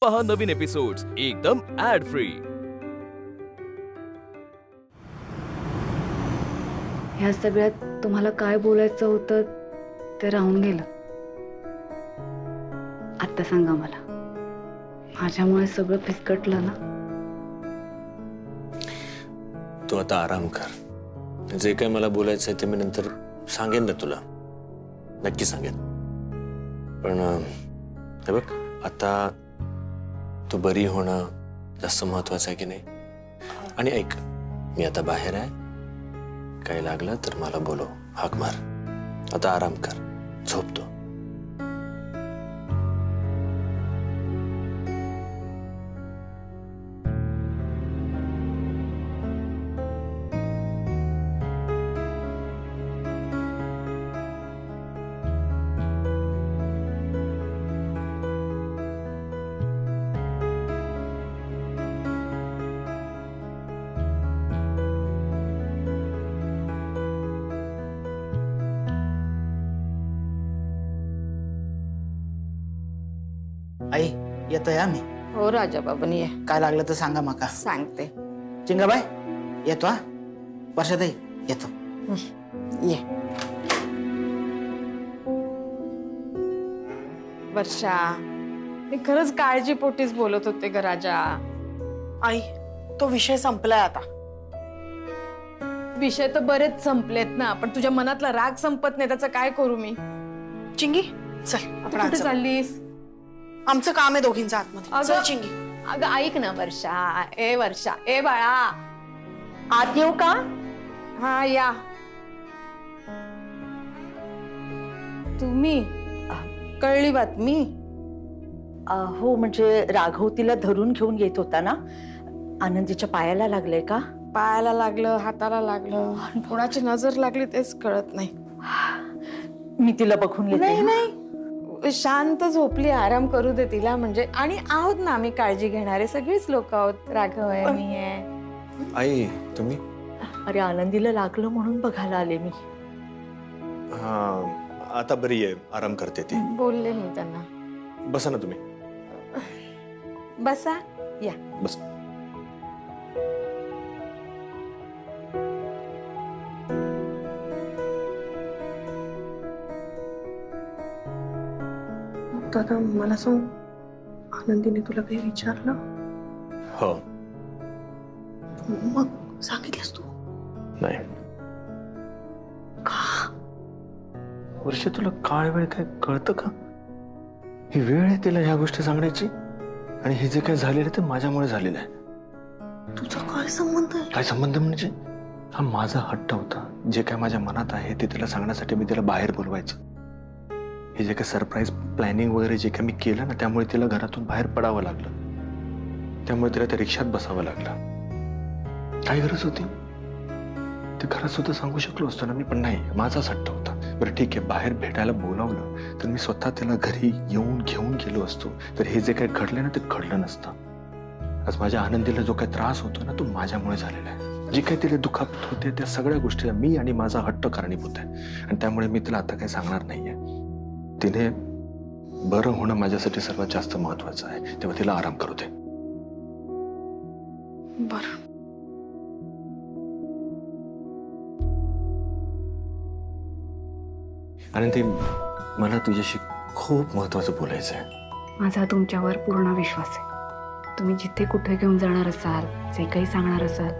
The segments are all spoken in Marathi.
पहा नवीन एपिसोड्स एकदम ऍड फ्री। ह्या सगळ्यात तुम्हाला काय बोलायचं होतं ते राहून गेलं। आता सांगा मला, माझ्यामुळे सगळं फिसकटलं ना? तू आता आराम कर। जे काही मला बोलायचं ते मी नंतर सांगेन ना तुला, नक्की सांगेन। पण हे बघ, आता तू बरी होणं जास्त महत्वाचं आहे की नाही? आणि ऐक, मी आता बाहेर आहे, काही लागलं तर मला बोलव, हाक मार। आता आराम कर, झोपतो। आई येतोय आम्ही। हो राजा बाबन, ये काय लागलं तर सांगा मका। सांगते। चिंगाबाई येतो हा। वर्षाताई येतो। ये वर्षा, मी खरंच काळजीपोटीच बोलत होते ग राजा। आई, तो विषय संपलाय आता। विषय तर बरेच संपलेत ना, पण तुझ्या मनातला राग संपत नाही, त्याचं काय करू मी? चिंगी चल, आपण कुठे आज जाऊ। चाललीस? आमचं काम आहे दोघींचं आतमध्ये। चल चिंगी। अगं ऐक ना वर्षा, ए बाळा, आत येऊ का? हा या। तुम्ही कळली बातमी? हो, म्हणजे राघव तिला धरून घेऊन येत होता ना, आनंदीच्या पायाला लागले का? पायाला लागलं, हाताला लागलं, कोणाची नजर लागली तेच कळत नाही। मी तिला बघून येते। नाही नाही, शांत झोपली, आराम करू दे तिला। म्हणजे आणि आहोत ना आम्ही काळजी घेणारे, सगळीच लोक आहोत। राघव आहे, मी आहे। आई तुम्ही? अरे आनंदीला लागलं म्हणून बघायला आले मी। हा, आता बरी आहे, आराम करते ती। बोलले मी त्यांना। बसा ना तुम्ही। बसा, या बस। दादा मला सांग, आनंदीने तुला काही विचारलं? हो। मग सांगितलंस तू? नाही। का? वर्ष, तुला काळ वेळ काय कळतं का? ही वेळ आहे तिला ह्या गोष्टी सांगण्याची, आणि हे जे काय झालेलं ते माझ्यामुळे झालेलं आहे। तुझा काय संबंध आहे? काय संबंध म्हणजे? हा माझा हट्ट होता। जे काय माझ्या मनात आहे ते तिला सांगण्यासाठी मी तिला बाहेर बोलवायचं। हे जे काय सरप्राईज प्लॅनिंग वगैरे जे काय मी केलं ना, त्यामुळे तिला घरातून बाहेर पडावं लागलं। त्यामुळे तिला त्या रिक्षात बसावं लागलं। काय गरज होती? ते घरात सुद्धा सांगू शकलो असतो ना मी, पण नाही, माझाच हट्ट होता। बरं ठीक आहे, बाहेर भेटायला बोलावलं तर मी स्वतः त्याला घरी येऊन घेऊन गेलो असतो, तर हे जे काय घडलं ना ते घडलं नसतं। आज माझ्या आनंदीला जो काही त्रास होतो ना, तो माझ्यामुळे झालेला आहे। जे काही तिला दुखापत होते त्या सगळ्या गोष्टीला मी आणि माझा हट्ट कारणीभूत आहे, आणि त्यामुळे मी तिला आता काही सांगणार नाहीये। तिने बरं होणं माझ्यासाठी सर्वात जास्त महत्वाचं आहे, तेव्हा तिला आराम करू दे। बरं। आणि ते मला तुझ्याशी खूप महत्वाचं बोलायचं आहे। माझा तुमच्यावर पूर्ण विश्वास आहे। तुम्ही जिथे कुठे घेऊन जाणार असाल, जे काही सांगणार असाल,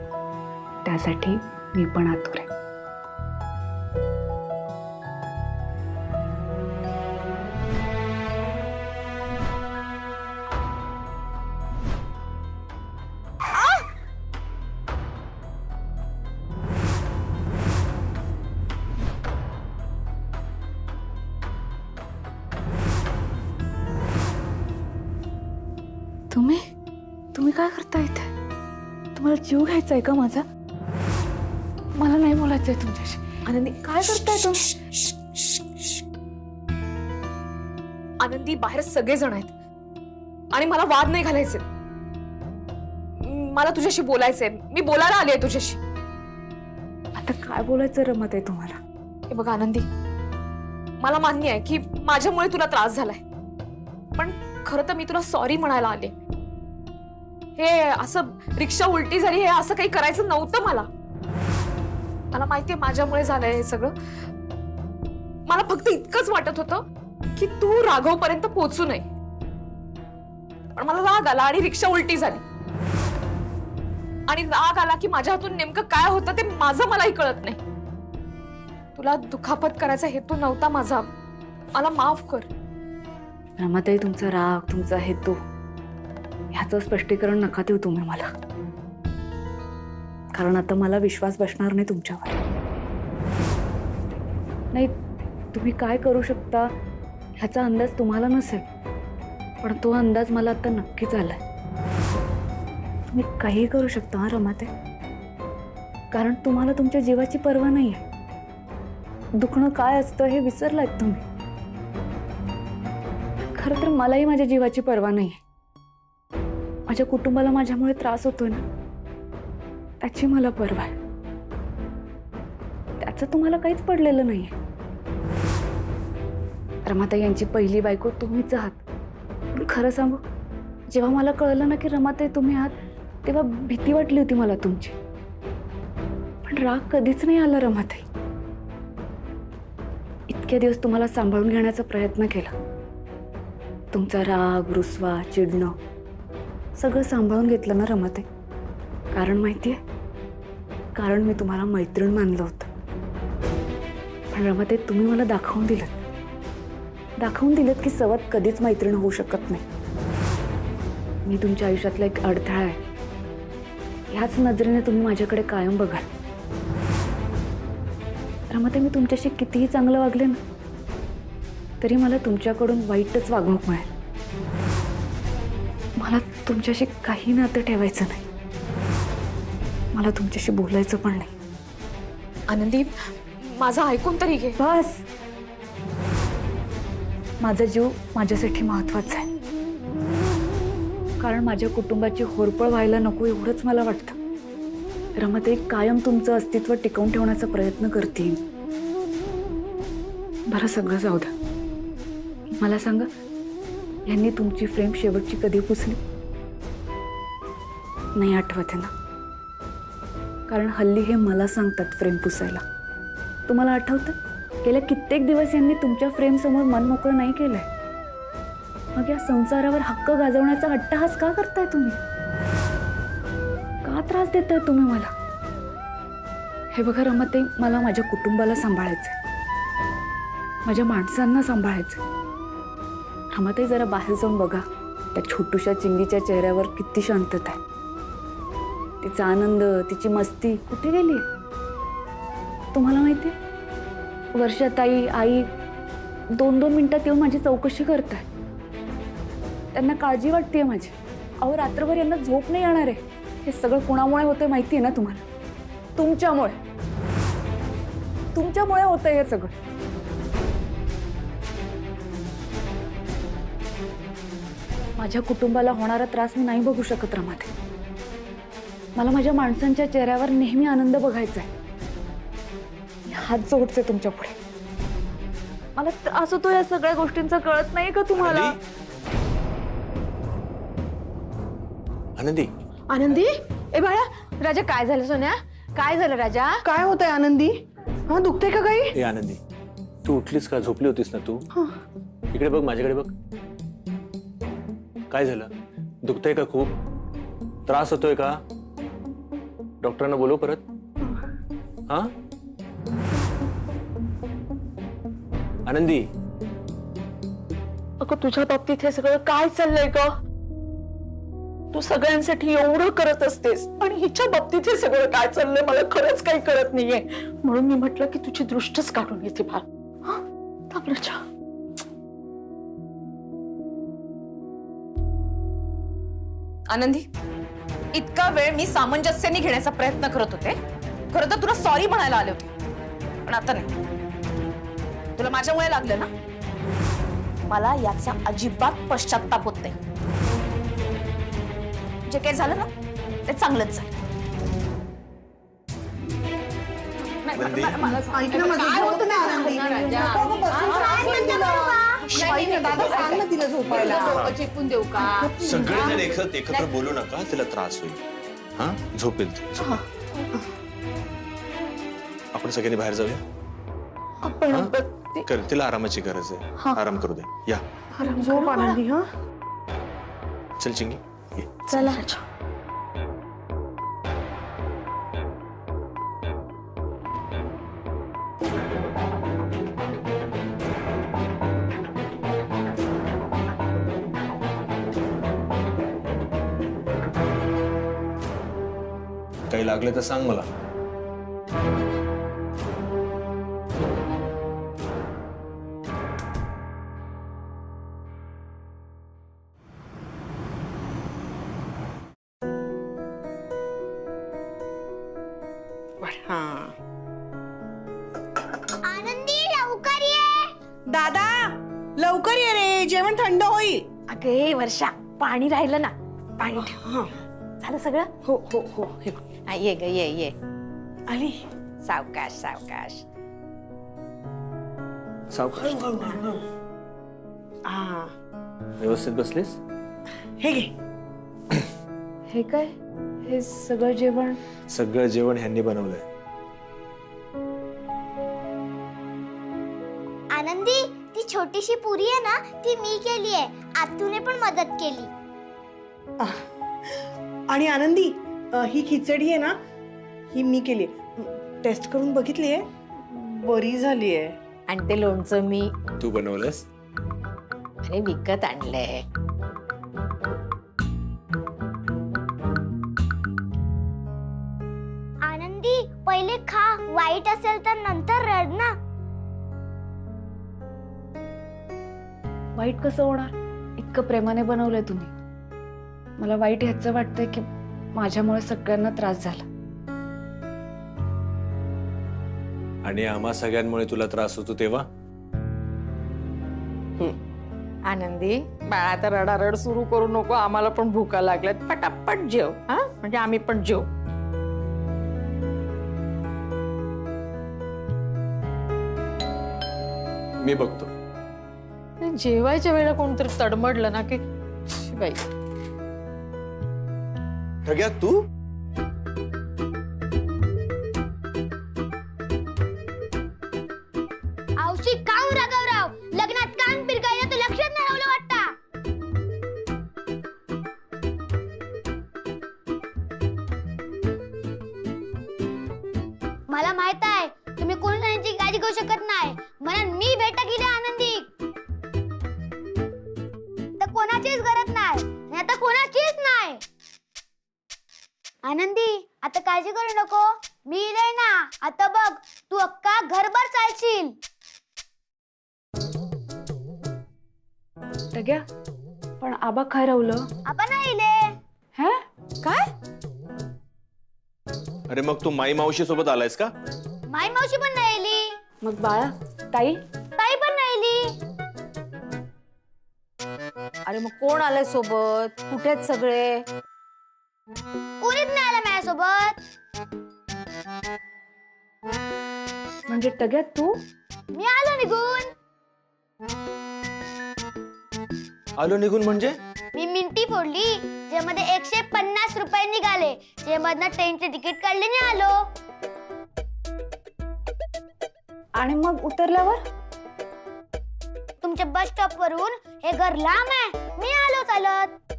त्यासाठी मी पण आतुर आहे। तुम्ही काय करता इथे? तुम्हाला जीव घ्यायचा आहे का माझा? मला नाही बोलायचंय तुमच्याशी। आनंदी, काय करताय तुम्ही? आनंदी, बाहेर सगळे जण आहेत आणि मला वाद नाही घालायचे। मला तुझ्याशी बोलायचंय, मी बोलायला आले आहे तुझ्याशी। आता काय बोलायचं रमत आहे तुम्हाला? हे बघ आनंदी, मला मान्य आहे की माझ्यामुळे तुला त्रास झालाय, पण खरं तर मी तुला सॉरी म्हणायला आले. हे असं रिक्षा उलटी झाली हे असं काही करायचं नव्हतं मला. मला माहितीये माझ्यामुळे झालंय हे सगळं. मला फक्त इतकंच वाटत होतं की तू राघव पर्यंत पोहोचू नये. पण मला राग आला आणि रिक्षा उलटी झाली. आणि राग आला की माझ्या हातून नेमकं काय होतं ते माझं मलाही कळत नाही. तुला दुखापत करायचा हेतू नव्हता माझा. मला माफ कर. रमाताई, तुमचा राग, तुमचा हेतू ह्याचं स्पष्टीकरण नका देऊ तुम्ही मला. कारण आता मला विश्वास बसणार नाही तुमच्यावर. नाही, तुम्ही काय करू शकता ह्याचा अंदाज तुम्हाला नसेल, पण तो अंदाज मला आता नक्कीच आलाय. तुम्ही काही करू शकता हा रमाताई. कारण तुम्हाला तुमच्या जीवाची पर्वा नाहीये. दुखणं काय असतं हे विसरलात तुम्ही. खरं तर मलाही माझ्या जीवाची पर्वा नाहीये. माझ्या कुटुंबाला माझ्यामुळे त्रास होतोय ना, त्याची मला पर्वा आहे. त्याचं तुम्हाला काहीच पडलेलं नाहीये. रमाताई यांची पहिली बायको तुम्हीच आहात. पण खरं सांगू, जेव्हा मला कळलं ना की रमाताई तुम्ही आहात, तेव्हा भीती वाटली होती मला तुमची. पण राग कधीच नाही आला रमाताई. इतके दिवस तुम्हाला सांभाळून घेण्याचा प्रयत्न केला. तुमचा राग, रुसवा, चिडणं सगळं सांभाळून घेतलं ना रमाताई. कारण माहितीये, कारण मी तुम्हाला मैत्रीण मानलं होतं. पण रमाताई, तुम्ही मला दाखवून दिलं की सवत कधीच मैत्रीण होऊ शकत नाही. मी तुमच्या आयुष्यातला एक अडथळा आहे. ह्याच नजरेने तुम्ही माझ्याकडे कायम बघाल. रमाताई, मी तुमच्याशी कितीही चांगलं वागले ना, तरी मला तुमच्याकडून वाईटच वागणूक मिळेल. मला तुमच्याशी काही नातं ठेवायचं नाही. मला तुमच्याशी बोलायचं पण नाही. आनंदी, माझं ऐकून तरी घे. बस. माझा जीव माझ्यासाठी महत्वाचा आहे. कारण माझ्या कुटुंबाची होरपळ व्हायला नको एवढंच मला वाटतं. रमाताई, कायम तुमचं अस्तित्व टिकवून ठेवण्याचा प्रयत्न करते. बरं, सगळं जाऊ द्या. मला सांगा, यांनी तुमची फ्रेम शेवटची कधी पुसली? नाही आठवत आहे ना? कारण हल्ली हे मला सांगतात फ्रेम पुसायला. तुम्हाला आठवतं? गेल्या कित्येक दिवस यांनी तुमच्या फ्रेम समोर मन मोकळं नाही केलंय. मग या संसारावर हक्क गाजवण्याचा अट्टहास का करताय तुम्ही? का त्रास देताय तुम्ही मला? हे बघा रमाताई, मला माझ्या कुटुंबाला सांभाळायचंय. माझ्या माणसांना सांभाळायचंय. रमाताई, जरा बाहेर जाऊन बघा. त्या छोटूशा चिंगीच्या चेहऱ्यावर किती शांतता आहे. तिचा आनंद, तिची मस्ती कुठे गेली? तुम्हाला माहिती, वर्षाताई, आई 2-2 मिनिटात येऊन माझी चौकशी करताय. त्यांना काळजी वाटतेय माझी. अहो, रात्रभर यांना झोप नाही येणार आहे. हे सगळं कुणामुळे होतंय माहिती आहे ना तुम्हाला? तुमच्यामुळे होतंय हे सगळं. माझ्या कुटुंबाला होणारा त्रास मी नाही बघू शकत रमाताई. मला माझ्या माणसांच्या चेहऱ्यावर नेहमी आनंद बघायचा आहे. हात जोडते तुमच्या पुढे. मला त्रास होतो या सगळ्या गोष्टींचा, कळत नाही का तुम्हाला? आनंदी, आनंदी, ए बाळा, राजा काय झालं? सोन्या, काय झालं राजा? काय होतंय आनंदी? हा, दुखते का काही? ए आनंदी, तू उठलीस का? झोपली होतीस ना तू? इकडे बघ, माझ्याकडे बघ. काय झालं? दुखतंय का खूप? त्रास होतोय का? डॉक्टरांना बोलव परत. हा आनंदी, अगं, तुझ्या बाबतीत हे सगळं काय चाललंय ग? तू सगळ्यांसाठी एवढं करत असतेस आणि हिच्या बाबतीत हे सगळं काय चाललंय मला खरंच काही कळत नाहीये. म्हणून मी म्हटलं की तुझी दृष्टच काढून येते बाळ. आनंदी, इतका वेळ मी सामंजस्याने घेण्याचा प्रयत्न करत होते. खरं तर तुला सॉरी म्हणायला आले होते, पण आता नाही. तुला माझ्यामुळे लागलं ना? मला याचा अजिबात पश्चात्ताप होत नाही. जे काही झालं ना ते चांगलंच झालं. ऐक ना, माझं दादा सांग ना तिला झोपायला. चेपून देऊ का? सगळेजण एकत्र बोलू नका, तिला त्रास होईल. हा, झोपेल ती. आपण सगळ्यांनी बाहेर जाऊया. आपण तिला आरामाची गरज आहे. आराम करू दे. या झोप आनंदी. हा चल चिंगी ये. चला. काही लागले तर सांग मला. आनंदी लवकर ये. दादा लवकर ये रे, जेवण थंड होईल. अगे वर्षा, पाणी राहिलं ना, पाणी ठेव. झालं सगळं? हो हो हो. हे बघ. ये ग ये आली. सावकाश सावकाश. सावकाश. हा, व्यवस्थित बसलीस? हे घे. हे काय? हे सगळं जेवण? सगळं जेवण ह्यांनी बनवलंय. आनंदी ती छोटीशी पुरी आहे ना, ती मी केली आहे. आतूने पण मदत केली. आणि आनंदी ही खिचडी आहे ना, ही मी केली. टेस्ट करून बघितली आहे, बरी झाली आहे. आणि ते लोणचं मी तू बनवलंस? अरे विकत आणलंय. आनंदी पहिले खा, वाईट असेल तर नंतर रड ना. वाईट कसं होणार? इतकं प्रेमाने बनवलंय तुम्ही. मला वाईट ह्याचं वाटतंय की माझ्यामुळे सगळ्यांना त्रास झाला. आणि आम्हा सगळ्यांमुळे तुला त्रास होतो तेव्हा? आनंदी बाळा, आता रडारड सुरू करू नको. आम्हाला पण भूका लागल्यात. पटापट जेव. हा, म्हणजे आम्ही पण जेव. मी बघतो. जेवायच्या वेळेला कोणतरी तडमडलं ना की बाई. ठग्या तू? औशी काम राघवराव, लग्नात कान पिरकायला तू लक्षात नाही ठेवलं वाटतं. मला माहित आहे तुम्ही कोणाची काळजी करू शकत नाही, म्हणून मी भेट केली आनंदी. तर कोणाचीच गरज नाही, आणि आता कोणाचीच नाही. आनंदी आता काळजी करू नको, मी येईल ना. आता बघ, तू अक्का घरभर चालशील. टग्या, पण आबा काय रावलं? आपण आईले. हा? काय? अरे मग तू माई मावशी सोबत आलायस का? माई मावशी पण नाही आली. मग बाळा, ताई? ताई पण नाही आली. अरे मग कोण आलंय सोबत? कुठेच सगळे? कोणीच नाही आला माझ्यासोबत. म्हणजे टग्या तू? मी आलो निघून. आलो निघून म्हणजे? मी मिंटी फोडली, ज्यामध्ये 150 रुपये निघाले. ज्यामधनं ट्रेनचे तिकीट काढले आणि आलो. आणि मग उतरल्यावर? तुमच्या बस स्टॉप वरून हे घर लांब आहे, मी आलो चालत.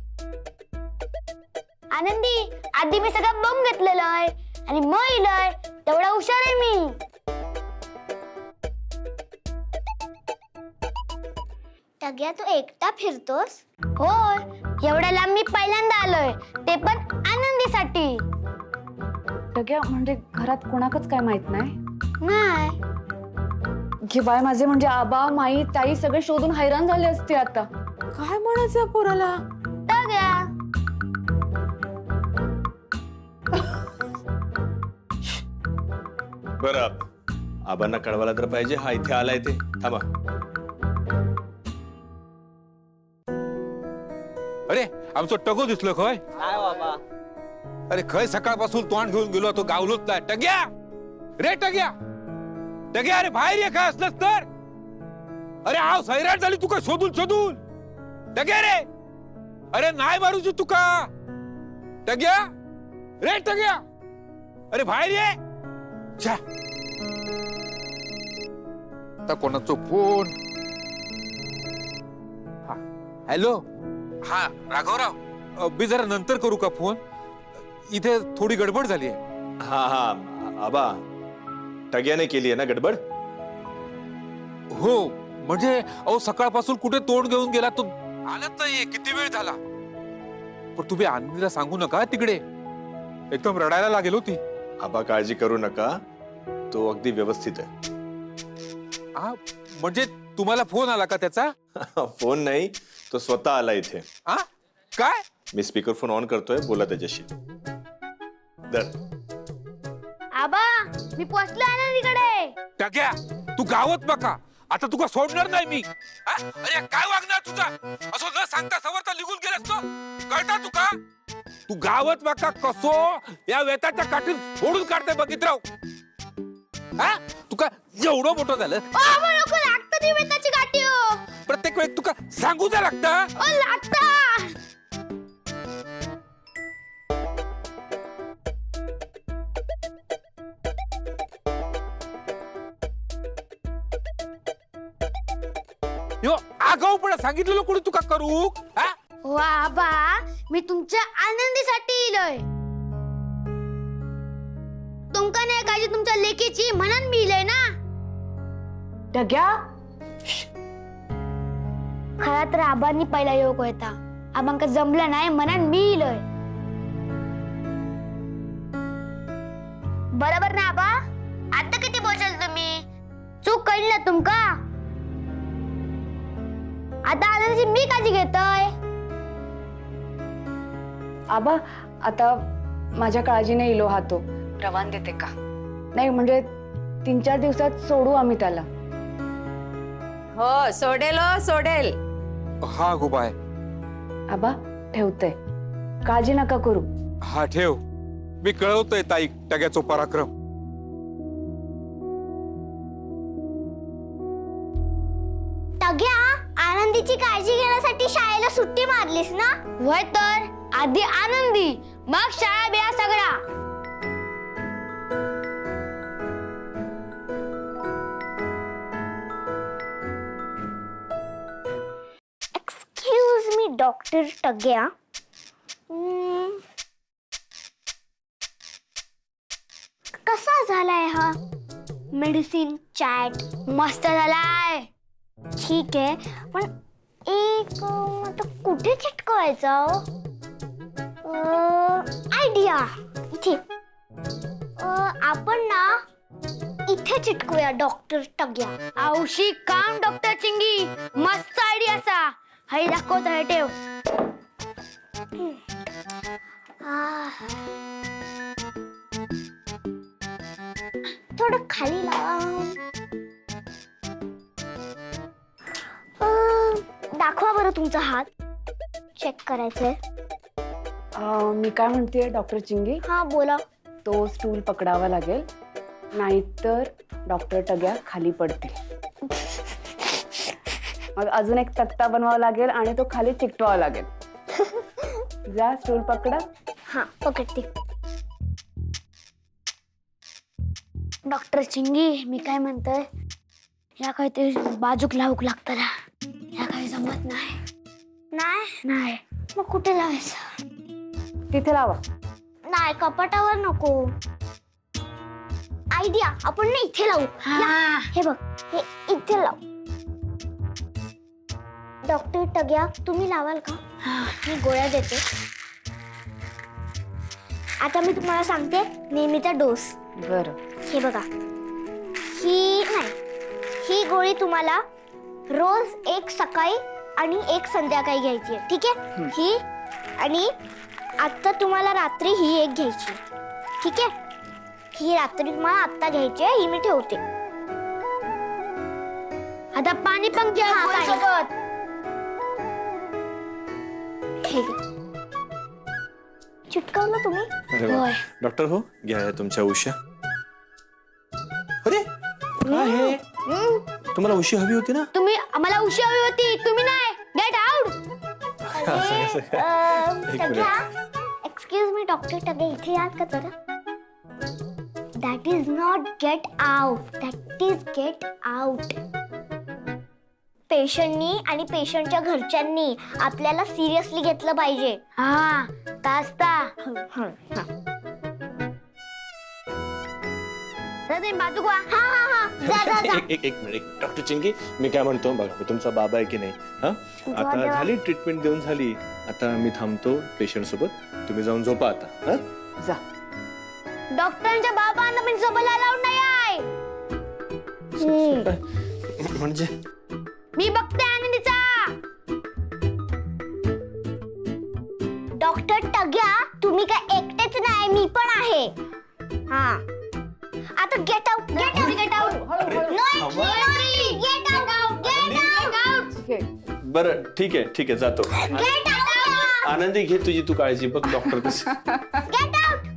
आनंदी आधी मी सगळं बघून घेतलेलं आहे आणि मग इलय. तेवढा हुशार आहे मी. टग्या तू एकटा फिरतोस? होय, एवढ्या लांब मी पहिल्यांदा आलोय, ते पण आनंदीसाठी. टग्या, म्हणजे घरात कोणाकच काय माहित नाही? नाही. घे बाय माझे, म्हणजे आबा माई ताई सगळे शोधून हैराण झाले असते आता. काय म्हणायचं पोराला? टग्या बरं, आबांना कळवायला तर पाहिजे हा इथे आलाय ते. थांबा. अरे आमचं टगो दिसलं खय? काय बाबा? अरे खय सकाळपासून तोंड घेऊन गेलो तो गावलोच नाही. टग्या रे, टग्या टग्या, अरे बाहेर ये काय असलंच तर. अरे आव सैराट झाली तुका शोधून शोधून. टग्या रे, अरे नाही मारूची तुका. टग्या रे, टग्या अरे बाहेर ये. छा, आता कोणाचा फोन. हॅलो, हा राघवराव, मी जरा नंतर करू का फोन? इथे थोडी गडबड झाली आहे. हा हा आबा, टग्याने केली आहे ना गडबड? हो, म्हणजे अहो सकाळपासून कुठे तोंड घेऊन गेला तो आलाच नाहीये. किती वेळ झाला. पण तुम्ही आनंदीला सांगू नका, तिकडे एकदम रडायला लागेल होती. आबा काळजी करू नका, तो अगदी व्यवस्थित आहे. हा, म्हणजे तुम्हाला फोन आला का त्याचा? फोन नाही, तो स्वतः आला इथे. हा काय? मी स्पीकर फोन ऑन करतोय, बोला त्याच्याशी. दर आबा मी पोचलो आनंदीकडे. टग्या, तू गावत बका. आता तुका सोडणार नाही मी. हा? अरे काय वागणार तुझा? असं न सांगता सवरता निघून गेलास तो. कळता तुका? तू गावत बका कसो या वेताच्या काठीत फोडून काढते बघित राव. हा, तुका एवढं मोठं झालं. नको लागतं ती वेताची गाठी हो. प्रत्येक वेळी तुका सांगू जा लागतं. लागतं. यो आगाऊपणा सांगितलेलं कोणी तुका करू? हा? वा आबा, मी तुमच्या आनंदीसाठी इलोय. तुमका नाही काळजी तुमच्या लेकीची म्हणून मी इलोय ना. टग्या, खरा तर आबांनी पहिला योग होता. आबांका जमलं नाही म्हणून मी इलोय. बरोबर ना आबा? आता किती बोलशाल तुम्ही? चूक कळली ना तुमका? आता आनंदीची मी काळजी घेतोय. आबा आता माझ्या काळजीने इलो हा तो. रवान देते का? नाही म्हणजे 3-4 दिवसात सोडू आम्ही त्याला. हो सोडेल हो, सोडेल. हा गोबाय. आबा ठेवते, काळजी नका करू. हा ठेव, मी कळवतोय ताई टग्याचो पराक्रम. टग्या, आनंदीची काळजी घेण्यासाठी शाळेला सुट्टी मारलीस ना? होय तर. आधी आनंदी, मग शाळा बिळा सगळा. एक्सक्यूज मी डॉक्टर टग्या. कसा झालाय हा मेडिसिन चॅट? मस्त झालाय. ठीक आहे, पण एक आता कुठे चिटकवायचा? आयडिया इथे. आपण ना इथे चिटकूया डॉक्टर टग्या. औषी काम डॉक्टर चिंगी. मस्त आयडिया असा. हाय दाखवत आहे, ठेव. थोडं खाली लावा. दाखवा बरं तुमचा हात. चेक करायचंय. मी काय म्हणतेय डॉक्टर चिंगी, हा बोला. तो स्टूल पकडावा लागेल, नाहीतर डॉक्टर टग्या खाली पडतील. मग अजून एक तक्ता बनवावा लागेल आणि तो खाली चिकटवावा लागेल. जा स्टूल पकडा. हा पकडते. डॉक्टर चिंगी, मी काय म्हणतोय, या काहीतरी बाजूक लावूक लागतं ना. या काही जमत नाही. नाही मग कुठे लावायचं? तिथे लावा. नाही, कपाटावर नको. आयडिया, आपण ना इथे लावू. हे बघ, हे इथे लावू. डॉक्टर टग्या, तुम्ही लावाल का? मी गोळ्या देते. आता मी तुम्हाला सांगते नेहमीचा डोस. बरं. हे बघा, ही गोळी तुम्हाला रोज एक सकाळी आणि एक संध्याकाळी घ्यायची आहे. ठीक आहे? ही आणि आता तुम्हाला रात्री ही एक घ्यायची. ठीक आहे? ही रात्री तुम्हाला आता घ्यायची आहे. ही मी ठेवते. आता पाणी पण घ्या सोबत. चिटकवलं तुम्ही? अरे वा. डॉक्टर हो, घ्या तुमच्या उशा. अरे काय हे? तुम्हाला उशी हवी होती ना? तुम्ही मला उशी हवी होती, तुम्ही नाही. Get out. Excuse me doctor Tage, इथे याल का जरा? That is not get out, that is get out. पेशंटनी आणि पेशंटच्या घरच्यांनी आपल्याला सिरियसली घेतलं पाहिजे. हा तास्ता बाजू हा हा हा जा जा जा. एक मिनिट डॉक्टर चिंगी, मी काय म्हणतो बघा, मी तुमचा बाबा आहे की नाही? हा आता झाली ट्रीटमेंट देऊन झाली, आता मी थांबतो पेशंट सोबत, तुम्ही जाऊन झोपा आता. हा जा. डॉक्टरांच्या बाबांना पण सोबत अलाउड नाही आहे. म्हणजे मी बघते आनंदीचा. डॉक्टर टग्या, तुम्ही काय एकटेच नाही, मी पण आहे. हा आता get out, get out, get out. No entry, get out, get out. बरं ठीक आहे जातो. Get out. आनंदी घे तुझी तू काळजी, बघ डॉक्टर कसं. Get out.